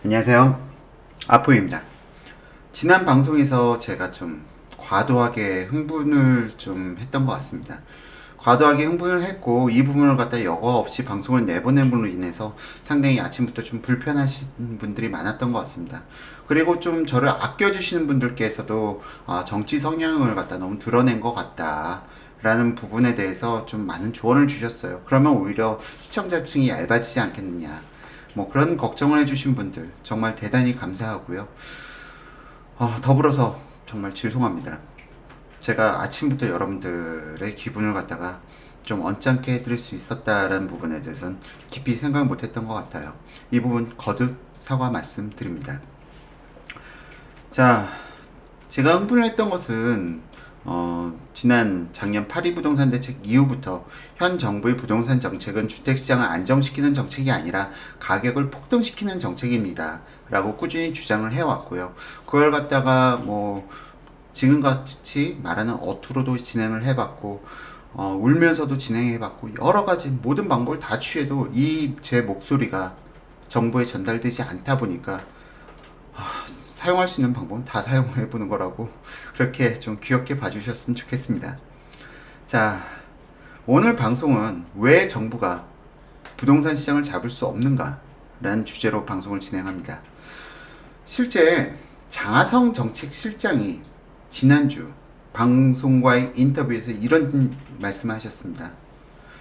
안녕하세요. 아포입니다. 지난 방송에서 제가 좀 과도하게 흥분을 좀 했던 것 같습니다. 과도하게 흥분을 했고 이 부분을 갖다 여과 없이 방송을 내보냄으로 인해서 상당히 아침부터 좀 불편하신 분들이 많았던 것 같습니다. 그리고 좀 저를 아껴주시는 분들께서도 정치 성향을 갖다 너무 드러낸 것 같다 라는 부분에 대해서 좀 많은 조언을 주셨어요. 그러면 오히려 시청자층이 얇아지지 않겠느냐, 뭐 그런 걱정을 해주신 분들 정말 대단히 감사하고요. 더불어서 정말 죄송합니다. 제가 아침부터 여러분들의 기분을 갖다가 좀 언짢게 해드릴 수 있었다라는 부분에 대해서는 깊이 생각을 못했던 것 같아요. 이 부분 거듭 사과 말씀드립니다. 자, 제가 흥분을 했던 것은 지난 작년 8.2 부동산 대책 이후부터 현 정부의 부동산 정책은 주택시장을 안정시키는 정책이 아니라 가격을 폭등시키는 정책입니다 라고 꾸준히 주장을 해왔고요. 그걸 갖다가 뭐 지금같이 말하는 어투로도 진행을 해봤고 울면서도 진행해봤고 여러가지 모든 방법을 다 취해도 이 제 목소리가 정부에 전달되지 않다 보니까 사용할 수 있는 방법은 다 사용해보는 거라고 그렇게 좀 귀엽게 봐주셨으면 좋겠습니다. 자, 오늘 방송은 왜 정부가 부동산 시장을 잡을 수 없는가 라는 주제로 방송을 진행합니다. 실제 장하성 정책실장이 지난주 방송과의 인터뷰에서 이런 말씀을 하셨습니다.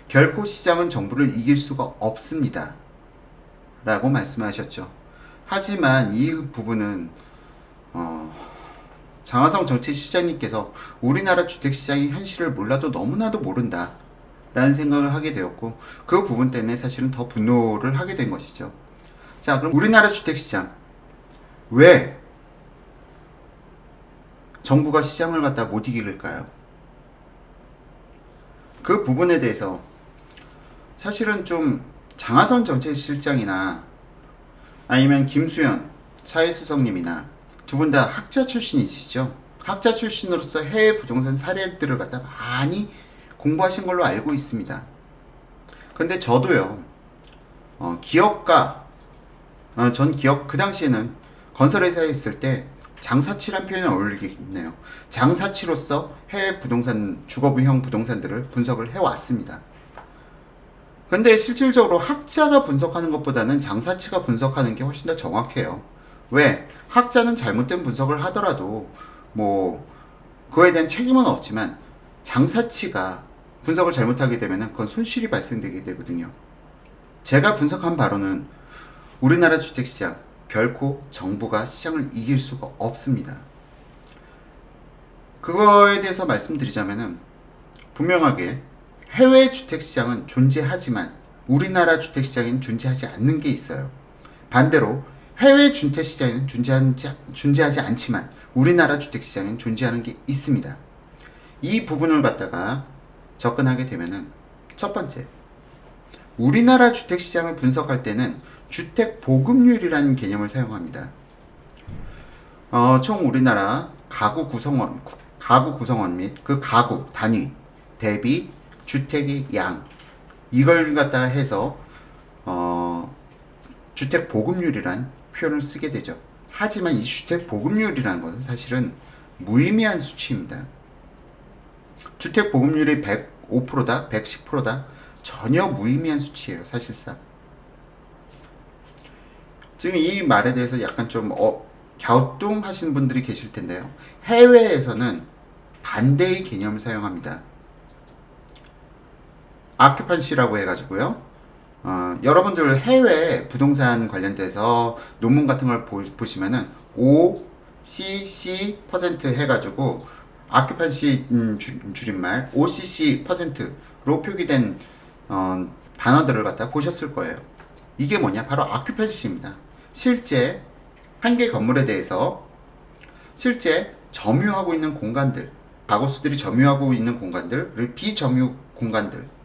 결코 시장은 정부를 이길 수가 없습니다 라고 말씀하셨죠. 하지만 이 부분은 장하성 정책시장님께서 우리나라 주택시장의 현실을 몰라도 너무나도 모른다 라는 생각을 하게 되었고, 그 부분 때문에 사실은 더 분노를 하게 된 것이죠. 자, 그럼 우리나라 주택시장 왜 정부가 시장을 갖다 못 이길까요? 그 부분에 대해서 사실은 좀 장하성 정책실장이나 아니면 김수현 사회수석님이나 두 분 다 학자 출신이시죠. 학자 출신으로서 해외 부동산 사례들을 갖다 많이 공부하신 걸로 알고 있습니다. 근데 저도요, 전 기업, 그 당시에는 건설회사에 있을 때 장사치란 표현이 어울리겠네요. 장사치로서 해외 부동산, 주거부형 부동산들을 분석을 해왔습니다. 근데 실질적으로 학자가 분석하는 것보다는 장사치가 분석하는 게 훨씬 더 정확해요. 왜? 학자는 잘못된 분석을 하더라도 뭐 그거에 대한 책임은 없지만 장사치가 분석을 잘못하게 되면 그건 손실이 발생되게 되거든요. 제가 분석한 바로는 우리나라 주택시장 결코 정부가 시장을 이길 수가 없습니다. 그거에 대해서 말씀드리자면은 분명하게 해외 주택시장은 존재하지만 우리나라 주택시장에는 존재하지 않는 게 있어요. 반대로 해외 주택시장은 존재하지 않지만 우리나라 주택시장은 존재하는 게 있습니다. 이 부분을 갖다가 접근하게 되면은 첫 번째, 우리나라 주택시장을 분석할 때는 주택 보급률이라는 개념을 사용합니다. 총 우리나라 가구 구성원 및 그 가구 단위 대비 주택의 양, 이걸 갖다가 해서 주택 보급률이란 표현을 쓰게 되죠. 하지만 이 주택 보급률이라는 것은 사실은 무의미한 수치입니다. 주택 보급률이 105%다, 110%다, 전혀 무의미한 수치예요, 사실상. 지금 이 말에 대해서 약간 좀 갸우뚱하시는 분들이 계실 텐데요. 해외에서는 반대의 개념을 사용합니다. 아큐판시라고 해가지고요. 여러분들 해외 부동산 관련돼서 논문 같은 걸 보시면은 OCC% 해가지고 아큐판시 줄임말 OCC%로 표기된 단어들을 갖다 보셨을 거예요. 이게 뭐냐? 바로 아큐판시입니다. 실제 한 개 건물에 대해서 실제 점유하고 있는 공간들, 가구수들이 점유하고 있는 공간들, 그리고 비점유 공간들,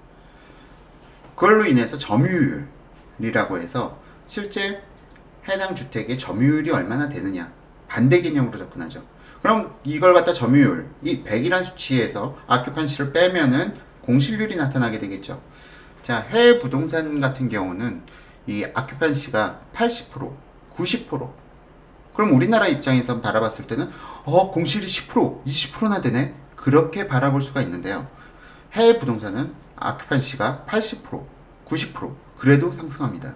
그걸로 인해서 점유율이라고 해서 실제 해당 주택의 점유율이 얼마나 되느냐, 반대 개념으로 접근하죠. 그럼 이걸 갖다 점유율, 이 100이라는 수치에서 아큐판시를 빼면은 공실률이 나타나게 되겠죠. 자, 해외 부동산 같은 경우는 이 아큐판시가 80%, 90%. 그럼 우리나라 입장에서 바라봤을 때는 공실이 10%, 20%나 되네. 그렇게 바라볼 수가 있는데요. 해외 부동산은 아큐판시가 80%, 90% 그래도 상승합니다.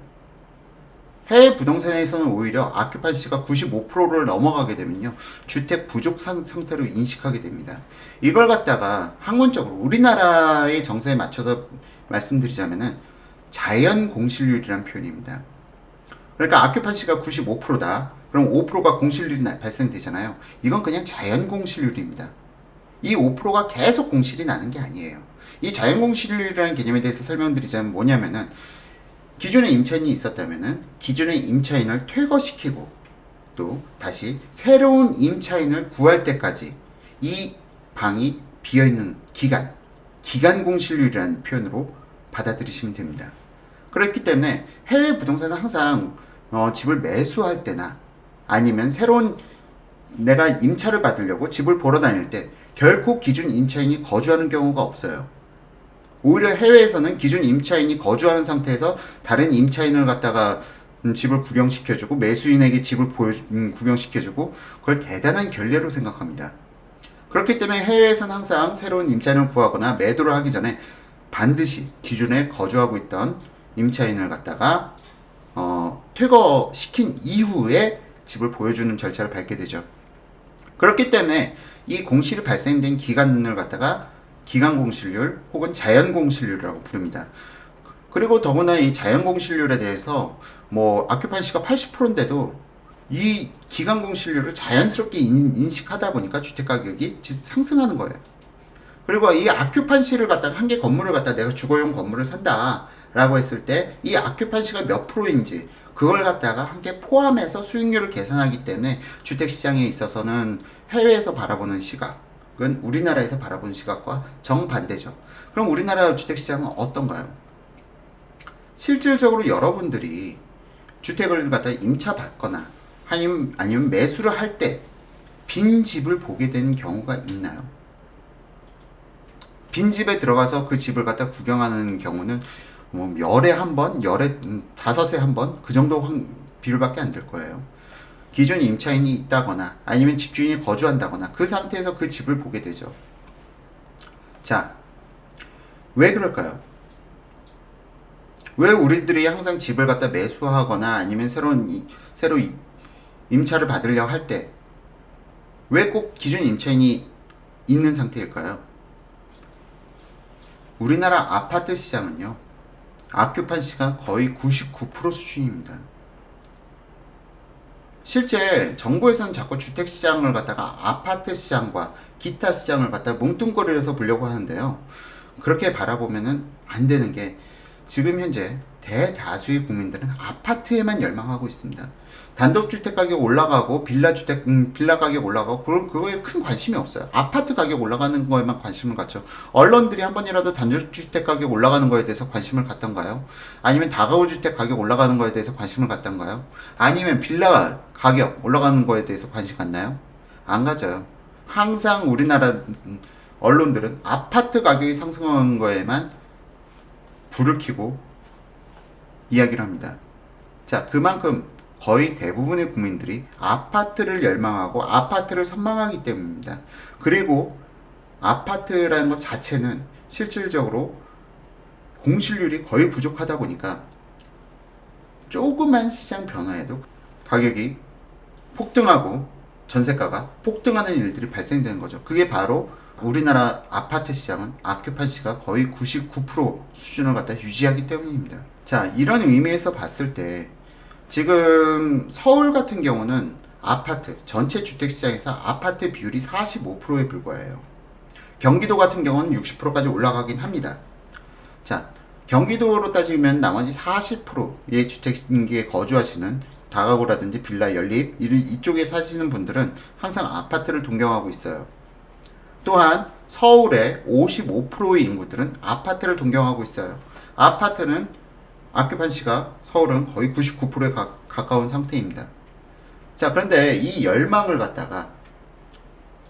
해외 부동산에서는 오히려 아큐판시가 95%를 넘어가게 되면요, 주택 부족 상태로 인식하게 됩니다. 이걸 갖다가 학문적으로 우리나라의 정서에 맞춰서 말씀드리자면은 자연 공실률이라는 표현입니다. 그러니까 아큐판시가 95%다. 그럼 5%가 공실률이 발생되잖아요. 이건 그냥 자연 공실률입니다. 이 5%가 계속 공실이 나는 게 아니에요. 이 자연 공실률이라는 개념에 대해서 설명드리자면 뭐냐면은, 기존에 임차인이 있었다면은 기존의 임차인을 퇴거시키고 또 다시 새로운 임차인을 구할 때까지 이 방이 비어있는 기간 공실률이라는 표현으로 받아들이시면 됩니다. 그렇기 때문에 해외 부동산은 항상 집을 매수할 때나 아니면 새로운 내가 임차를 받으려고 집을 보러 다닐 때 결코 기존 임차인이 거주하는 경우가 없어요. 오히려 해외에서는 기존 임차인이 거주하는 상태에서 다른 임차인을 갖다가 집을 구경시켜주고 매수인에게 집을 구경시켜주고 그걸 대단한 결례로 생각합니다. 그렇기 때문에 해외에서는 항상 새로운 임차인을 구하거나 매도를 하기 전에 반드시 기존에 거주하고 있던 임차인을 갖다가 퇴거시킨 이후에 집을 보여주는 절차를 밟게 되죠. 그렇기 때문에 이 공실이 발생된 기간을 갖다가 기간 공실률 혹은 자연 공실률이라고 부릅니다. 그리고 더구나 이 자연 공실률에 대해서 아큐판시가 80%인데도 이 기간 공실률을 자연스럽게 인식하다 보니까 주택 가격이 상승하는 거예요. 그리고 이 아큐판시를 갖다가 한 개 건물을 갖다가 내가 주거용 건물을 산다라고 했을 때 이 아큐판시가 몇 프로인지 그걸 갖다가 한 개 포함해서 수익률을 계산하기 때문에 주택 시장에 있어서는 해외에서 바라보는 시각은 우리나라에서 바라보는 시각과 정반대죠. 그럼 우리나라 주택시장은 어떤가요? 실질적으로 여러분들이 주택을 갖다 임차 받거나 아니면 매수를 할 때 빈 집을 보게 되는 경우가 있나요? 빈 집에 들어가서 그 집을 갖다 구경하는 경우는 열에 한 번, 열에 5에 한 번, 그 정도 비율밖에 안 될 거예요. 기존 임차인이 있다거나 아니면 집주인이 거주한다거나 그 상태에서 그 집을 보게 되죠. 자, 왜 그럴까요? 왜 우리들이 항상 집을 갖다 매수하거나 아니면 새로 임차를 받으려 할 때 왜 꼭 기존 임차인이 있는 상태일까요? 우리나라 아파트 시장은요, 아큐판시가 거의 99% 수준입니다. 실제 정부에서는 자꾸 주택시장을 갖다가 아파트 시장과 기타 시장을 갖다가 뭉뚱그려서 보려고 하는데요. 그렇게 바라보면은 안 되는 게, 지금 현재 대다수의 국민들은 아파트에만 열망하고 있습니다. 단독주택 가격 올라가고 빌라 가격 올라가고 그거에 큰 관심이 없어요. 아파트 가격 올라가는 거에만 관심을 갖죠. 언론들이 한 번이라도 단독주택 가격 올라가는 거에 대해서 관심을 갖던가요? 아니면 다가구 주택 가격 올라가는 거에 대해서 관심을 갖던가요? 아니면 빌라 가격 올라가는 거에 대해서 관심 갖나요? 안 가져요. 항상 우리나라 언론들은 아파트 가격이 상승하는 거에만 불을 켜고 이야기를 합니다. 자, 그만큼 거의 대부분의 국민들이 아파트를 열망하고 아파트를 선망하기 때문입니다. 그리고 아파트라는 것 자체는 실질적으로 공실률이 거의 부족하다 보니까 조그만 시장 변화에도 가격이 폭등하고 전세가가 폭등하는 일들이 발생되는 거죠. 그게 바로 우리나라 아파트 시장은 아큐판시가 거의 99% 수준을 갖다 유지하기 때문입니다. 자, 이런 의미에서 봤을 때 지금 서울 같은 경우는 아파트, 전체 주택시장에서 아파트 비율이 45%에 불과해요. 경기도 같은 경우는 60%까지 올라가긴 합니다. 자, 경기도로 따지면 나머지 40%의 주택에 거주하시는 다가구라든지 빌라, 연립 이쪽에 사시는 분들은 항상 아파트를 동경하고 있어요. 또한 서울의 55%의 인구들은 아파트를 동경하고 있어요. 아파트는 아큐판시가 서울은 거의 99%에 가까운 상태입니다. 자, 그런데 이 열망을 갖다가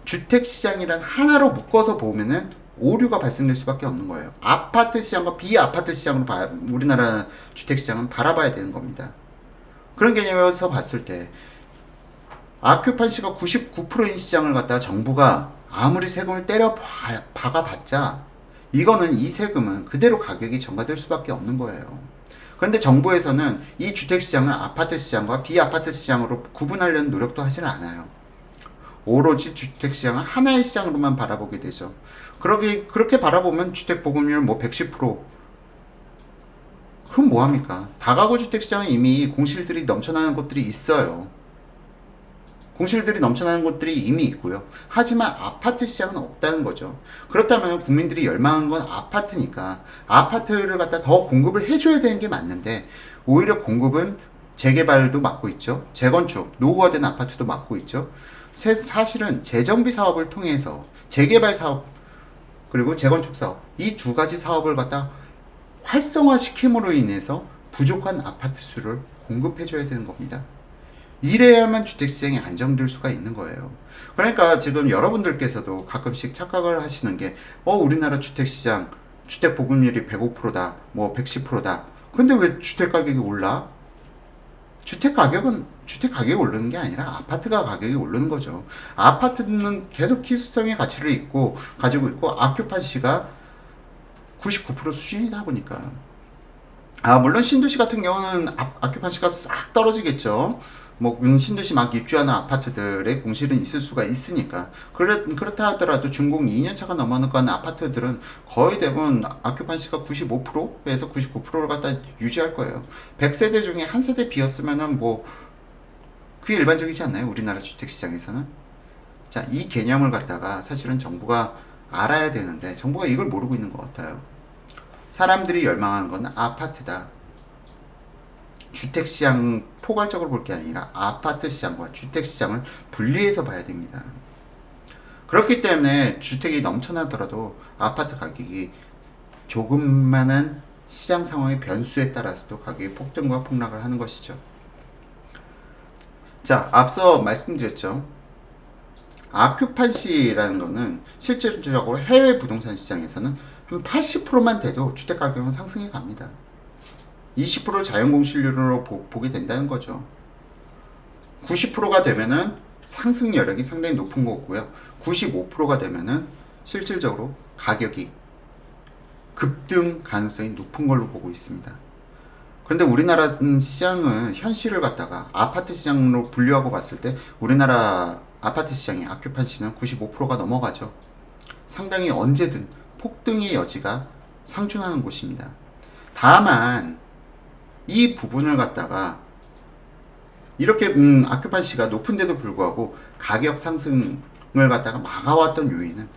주택시장이란 하나로 묶어서 보면은 오류가 발생될 수밖에 없는 거예요. 아파트 시장과 비아파트 시장으로 우리나라 주택시장은 바라봐야 되는 겁니다. 그런 개념에서 봤을 때 아큐판시가 99%인 시장을 갖다가 정부가 아무리 세금을 때려 박아봤자 이거는 이 세금은 그대로 가격이 전가될 수밖에 없는 거예요. 그런데 정부에서는 이 주택시장을 아파트 시장과 비아파트 시장으로 구분하려는 노력도 하질 않아요. 오로지 주택시장을 하나의 시장으로만 바라보게 되죠. 그렇게 바라보면 주택보급률 뭐 110%, 그럼 뭐합니까? 다가구 주택시장은 이미 공실들이 넘쳐나는 곳들이 있어요. 공실들이 넘쳐나는 곳들이 이미 있고요. 하지만 아파트 시장은 없다는 거죠. 그렇다면 국민들이 열망한 건 아파트니까 아파트를 갖다 더 공급을 해줘야 되는 게 맞는데 오히려 공급은 재개발도 막고 있죠. 재건축, 노후화된 아파트도 막고 있죠. 사실은 재정비 사업을 통해서 재개발 사업 그리고 재건축 사업 이 두 가지 사업을 갖다 활성화시킴으로 인해서 부족한 아파트 수를 공급해줘야 되는 겁니다. 이래야만 주택시장이 안정될 수가 있는 거예요. 그러니까 지금 여러분들께서도 가끔씩 착각을 하시는 게 우리나라 주택시장 주택 보급률이 105%다 뭐 110%다 근데 왜 주택 가격이 올라? 주택 가격이 오르는 게 아니라 아파트가 가격이 오르는 거죠. 아파트는 계속 기술성의 가치를 가지고 있고 아큐판시가 99% 수준이다 보니까 물론 신도시 같은 경우는 아큐판시가 싹 떨어지겠죠. 뭐 신도시 막 입주하는 아파트들의 공실은 있을 수가 있으니까 그렇다 하더라도 준공 2년차가 넘어가는 아파트들은 거의 대부분 아큐판시가 95%에서 99%를 갖다 유지할 거예요. 100세대 중에 한 세대 비었으면은 뭐 그게 일반적이지 않나요? 우리나라 주택시장에서는. 자, 이 개념을 갖다가 사실은 정부가 알아야 되는데 정부가 이걸 모르고 있는 것 같아요. 사람들이 열망하는 건 아파트다. 주택시장 포괄적으로 볼 게 아니라 아파트 시장과 주택시장을 분리해서 봐야 됩니다. 그렇기 때문에 주택이 넘쳐나더라도 아파트 가격이 조금만한 시장 상황의 변수에 따라서도 가격이 폭등과 폭락을 하는 것이죠. 자, 앞서 말씀드렸죠. 아큐판시라는 거는 실질적으로 해외 부동산 시장에서는 한 80%만 돼도 주택 가격은 상승해 갑니다. 20%를 자연공실률로 보게 된다는 거죠. 90%가 되면은 상승 여력이 상당히 높은 거고요. 95%가 되면은 실질적으로 가격이 급등 가능성이 높은 걸로 보고 있습니다. 그런데 우리나라 시장은 현실을 갖다가 아파트 시장으로 분류하고 봤을 때 우리나라 아파트 시장의 아큐판시는 95%가 넘어가죠. 상당히 언제든 폭등의 여지가 상존하는 곳입니다. 다만 이 부분을 갖다가 이렇게 아큐판시가 높은데도 불구하고 가격 상승을 갖다가 막아왔던 요인은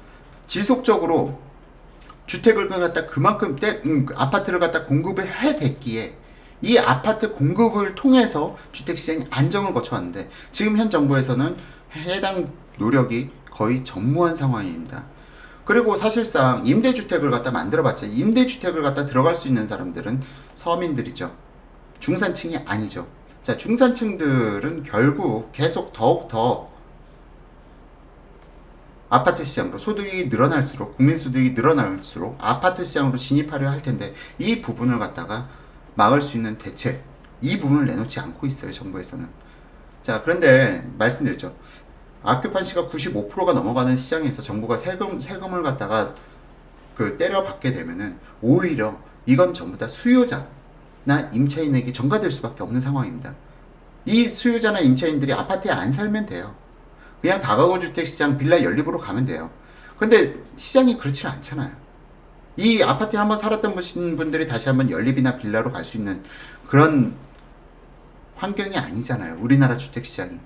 지속적으로 주택을 갖다 그만큼 아파트를 갖다 공급을 해댔기에 이 아파트 공급을 통해서 주택시장이 안정을 거쳐왔는데 지금 현 정부에서는 해당 노력이 거의 전무한 상황입니다. 그리고 사실상 임대주택을 갖다 만들어봤자 임대주택을 갖다 들어갈 수 있는 사람들은 서민들이죠. 중산층이 아니죠. 자, 중산층들은 결국 계속 더욱더 아파트 시장으로 소득이 늘어날수록 국민 소득이 늘어날수록 아파트 시장으로 진입하려 할 텐데 이 부분을 갖다가 막을 수 있는 대책 이 부분을 내놓지 않고 있어요. 정부에서는. 자, 그런데 말씀드렸죠. 아큐판시가 95%가 넘어가는 시장에서 정부가 세금을 갖다가 때려받게 되면은 오히려 이건 전부 다 수요자나 임차인에게 전가될 수밖에 없는 상황입니다. 이 수요자나 임차인들이 아파트에 안 살면 돼요. 그냥 다가구 주택시장 빌라 연립으로 가면 돼요. 근데 시장이 그렇지 않잖아요. 이 아파트에 한번 살았던 분들이 다시 한번 연립이나 빌라로 갈 수 있는 그런 환경이 아니잖아요. 우리나라 주택시장이.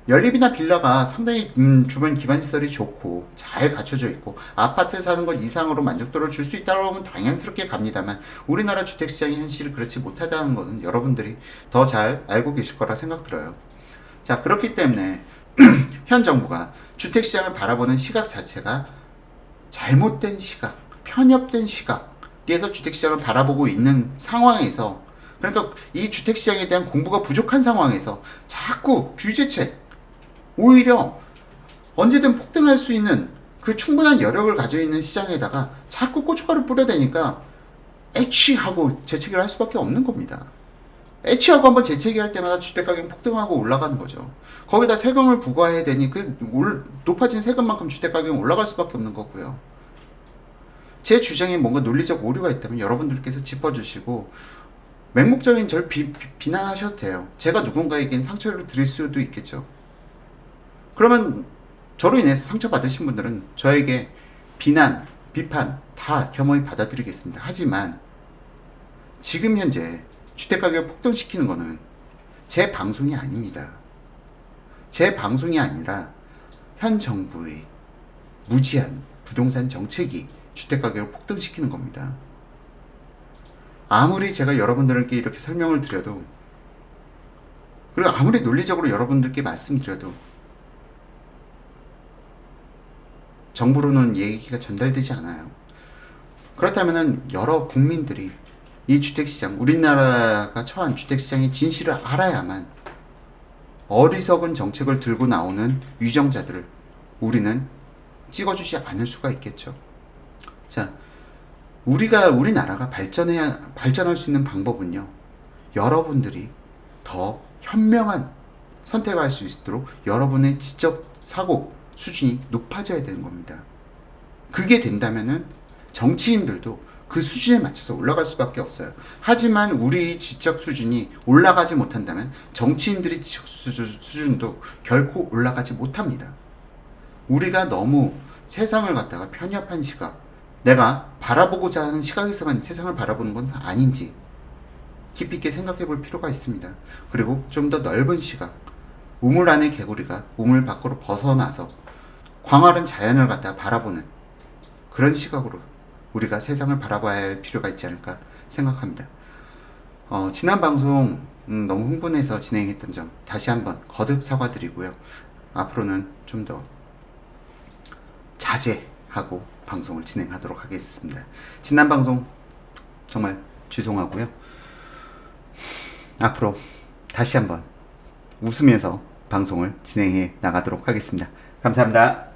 연립이나 빌라가 상당히 주변 기반시설이 좋고 잘 갖춰져 있고 아파트 사는 것 이상으로 만족도를 줄 수 있다고 하면 당연스럽게 갑니다만 우리나라 주택시장의 현실이 그렇지 못하다는 것은 여러분들이 더 잘 알고 계실 거라 생각 들어요. 자, 그렇기 때문에 현 정부가 주택시장을 바라보는 시각 자체가 잘못된 시각, 편협된 시각에서 주택시장을 바라보고 있는 상황에서 그러니까 이 주택시장에 대한 공부가 부족한 상황에서 자꾸 규제책 오히려 언제든 폭등할 수 있는 그 충분한 여력을 가지고 있는 시장에다가 자꾸 고춧가루 뿌려대니까 애취하고 재채기를 할 수밖에 없는 겁니다. 애취하고 한번 재채기할 때마다 주택가격 폭등하고 올라가는 거죠. 거기다 세금을 부과해야 되니 높아진 세금만큼 주택가격이 올라갈 수밖에 없는 거고요. 제 주장에 뭔가 논리적 오류가 있다면 여러분들께서 짚어주시고 맹목적인 절 비난하셔도 돼요. 제가 누군가에겐 상처를 드릴 수도 있겠죠. 그러면 저로 인해서 상처받으신 분들은 저에게 비난, 비판 다 겸허히 받아들이겠습니다. 하지만 지금 현재 주택가격을 폭등시키는 거는 제 방송이 아닙니다. 제 방송이 아니라 현 정부의 무지한 부동산 정책이 주택가격을 폭등시키는 겁니다. 아무리 제가 여러분들께 이렇게 설명을 드려도, 그리고 아무리 논리적으로 여러분들께 말씀드려도 정부로는 얘기가 전달되지 않아요. 그렇다면 여러 국민들이 이 주택시장, 우리나라가 처한 주택시장의 진실을 알아야만 어리석은 정책을 들고 나오는 위정자들을 우리는 찍어주지 않을 수가 있겠죠. 자, 우리나라가 발전할 수 있는 방법은요, 여러분들이 더 현명한 선택을 할 수 있도록 여러분의 지적 사고 수준이 높아져야 되는 겁니다. 그게 된다면은 정치인들도 그 수준에 맞춰서 올라갈 수밖에 없어요. 하지만 우리 지적 수준이 올라가지 못한다면 정치인들의 지적 수준도 결코 올라가지 못합니다. 우리가 너무 세상을 갖다가 편협한 시각, 내가 바라보고자 하는 시각에서만 세상을 바라보는 건 아닌지 깊이 있게 생각해 볼 필요가 있습니다. 그리고 좀 더 넓은 시각, 우물 안의 개구리가 우물 밖으로 벗어나서 광활한 자연을 갖다 바라보는 그런 시각으로 우리가 세상을 바라봐야 할 필요가 있지 않을까 생각합니다. 지난 방송 너무 흥분해서 진행했던 점 다시 한번 거듭 사과드리고요. 앞으로는 좀 더 자제하고 방송을 진행하도록 하겠습니다. 지난 방송 정말 죄송하고요. 앞으로 다시 한번 웃으면서 방송을 진행해 나가도록 하겠습니다. 감사합니다.